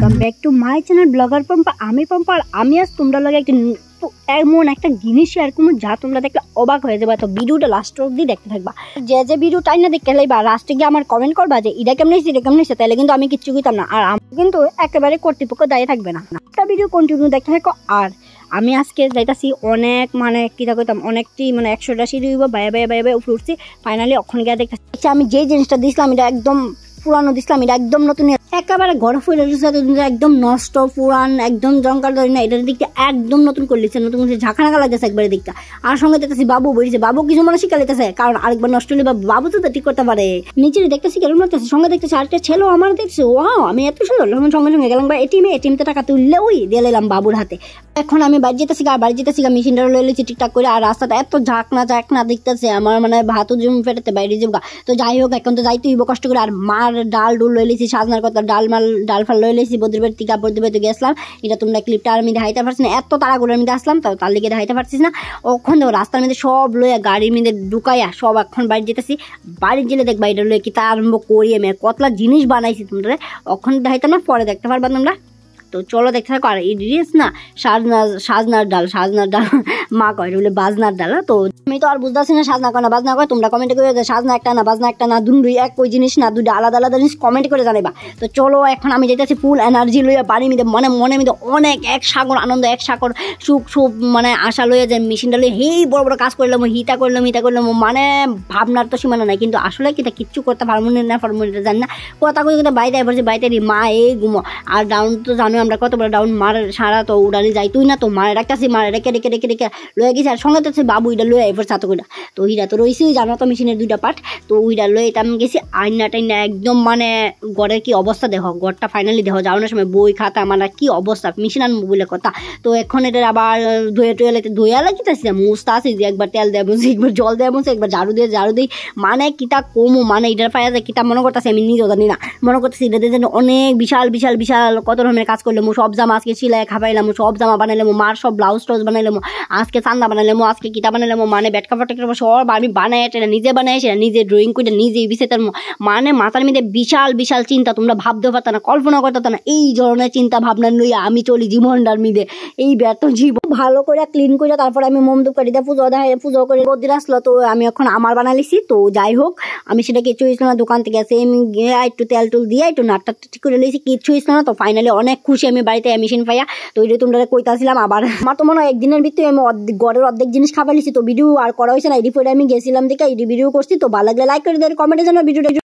Welcome back to my channel blogger Pampa. আমি পম্পা আর আমি আজ তোমরা লাগে এমন একটা জিনিস শেয়ার করবো যা তোমরা দেখলে অবাক হয়ে যাবে। তো ভিডিওটা লাস্ট অবধি দেখতে থাকবা। যে ভিডিও টাইম না দেখতে লাইবা লাস্টে গিয়ে আমার কমেন্ট করবা যে এটা কেমন হয়েছে এটা কেমন হয়েছে, তাহলে কিন্তু আমি কিচ্ছু কইতাম না, আর আমি কিন্তু একেবারে কর্তৃপক্ষ দাঁড়িয়ে থাকবে না। একটা ভিডিও কন্টিনিউ দেখতে থাকো। আর আমি আজকে যাইতাছি অনেক মানে কিটা কইতাম অনেকটি মানে 100টা সিঁড়ি বাইরে উপরে উঠছি। ফাইনালি ওখানে গিয়ে দেখতেছি আমি যে জিনিসটা দিয়েছিলাম এটা একদম পুরানো দিছিলাম, এটা একদম নতুন একেবারে ঘরে ফুলে একদম নষ্ট পুরান একদম জঙ্কার ধরি না, এটার দিকটা একদম নতুন করে লিখছে, নতুন ঝাঁকানাকা লাগতেছে একবারে দিকটা। আর সঙ্গে দেখতেছি বাবু বলছে, বাবু কিছু মানে শিখা লিখতেছে, কারণ আরেকবার নষ্ট হলে বাবু তো ঠিক করতে পারে। নিচে দেখতেছি কেমন লাগতেছে, সঙ্গে দেখতেছি আরেকটা ছেলে আমার দেখছি ওয়াও আমি এত সুন্দর, সঙ্গে সঙ্গে গেলাম এটিএমতে টাকা তুললে ওই দিয়ে এলাম বাবুর হাতে। এখন আমি বাড়ি যেতেছি মেশিনটা লয়ে লিছি ঠিকঠাক করে। আর রাস্তাটা এত ঝাঁকনা দেখতেছে আমার মানে ভাতও জুম ফেটাতে বাইরে যাবো। তো যাই হোক এখন তো যাইতে হইব কষ্ট করে। আর মার ডাল ডুল লয়ে লিছি, সাজনার কথা ডাল ফাল লয়ে লিছি, বদ্রির বাড়ি থেকে বদ্রির বাড়িতে গেছিলাম। এটা তোমরা ক্লিপটা আর আমি দেখাইতে পারছি না, এত তাড়াগুলোর মধ্যে আসলাম তো তার লিগে দেখাইতে পারছিস না। ওখান থেকে রাস্তার মধ্যে সব লইয়া গাড়ির মধ্যে ঢুকাইয়া সব এখন বাড়ি যেতেছি। বাড়ি গেলে দেখবা এটা লয়ে কি তা আরম্ভ করি আমি কতলা জিনিস বানাইছি তোমরা ওখানে দেখাইতাম না, পরে দেখতে পারবা তোমরা। তো চলো দেখতে থাকো। আর এই ডিস না সাজনার ডাল মা কয় বলে বাজনার ডাল। তো আমি তো আর বুঝতেছি না সাজনা কয় না বাজনা কয়, তোমরা কমেন্ট করে সাজনা একটা না বাজনা একটা না দুই এক ওই জিনিস না, দুইটা আলাদা আলাদা জিনিস কমেন্ট করে জানাইবা। তো চলো এখন আমি যেতেছি ফুল এনার্জি লইয়া বাড়ির মধ্যে মনে মধ্যে অনেক এক সাগর আনন্দ এক সাগর সুখ মানে আশা লইয়া যে মেশিনটা লইয়া হেই বড় বড় কাজ করলাম হিতা করলাম মানে ভাবনার তো সীমানা নাই, কিন্তু আসলে কিটা কিচ্ছু করতে পারবো না জানি না। কথা কই বাইরে এবার যে বাইরে মা এই ঘুমো। আর ডাউন তো জানো আমরা কত বড় ডাউন মার সারা তো উড়ানি যাইতুই না, তো মারে রাখতেছি মারে রেখে লয়ে গেছি। আর সঙ্গে তো বাবু ইটা লয়ে এবার ছাতো কইরা তো হিরা তো রয়েছেই জানো তো মেশিনের দুইটা পার্ট। তো ওইটা লয়ে এটা আমি গেছি আইনা টাইনা একদম মানে ঘরের কি অবস্থা দেখো, ঘরটা ফাইনালি দেখো যাওয়ানোর সময় বই খাতা আমার কি অবস্থা মেশিন আনবো বলে কথা। তো এখন এটা আবার ধুয়ে লাগিতেছি মুছতে আসি যে একবার তেল দেয় বলছি একবার জল দেয় বলছি একবার ঝাড়ু দিই মানে কিতা কমু মানে এটার পায়ে যায় কিতা মনে করতেছি আমি নিজেও জানি না। মনে করতেছি এটাতে যেন অনেক বিশাল কত রকমের কাজ করলাম, সব জামা আজকে সিলাই খাবাইলাম, সব জামা বানাইলাম, মার সব ব্লাউজ টজ বানাইলাম, আজকে চান্দা বানাইলাম, আজকে কিতা বানাইলাম মানে ব্যাট কাপড় সব আমি বানাই এটা নিজে বানাই সেটা নিজে ড্রয়িং করে নিজে বিশেষ মানে মাথার মধ্যে বিশাল চিন্তা তোমরা ভাবতেও পারতো না, কল্পনা করতে না। এই ধরনের চিন্তা ভাবনা লইয়া আমি চলি জীবনটার মধ্যে এই ব্যর্থ জীবন ভালো করে ক্লিন করে তারপরে আমি মোমধূপ কাটিতে পুজো করে বদিন আসলো। তো আমি এখন আমার বানালিছি। তো যাই হোক আমি সেটা কিছু হয়েছিল না, দোকান থেকে এসে আমি একটু তেল টুল দিয়ে একটু নাটটা ঠিক করে লিয়েছি, কিচ্ছু হয়েছিল না। তো ফাইনালি অনেক খুশি আমি বাড়িতে মেশিন পাইয়া। তো এটা তোমরা কইতাছিলাম আবার আমার তো মনে হয় একদিনের ভিতরে আমি ঘরের অর্ধেক জিনিস খাবার লিছি। তো ভিডিও আর করা হয়েছে না, এডি পরে আমি গেছিলাম দেখে এডি ভিডিও করছি। তো ভালো লাগলে লাইক করে দেয়, কমেন্টে জানাও ভিডিওটা।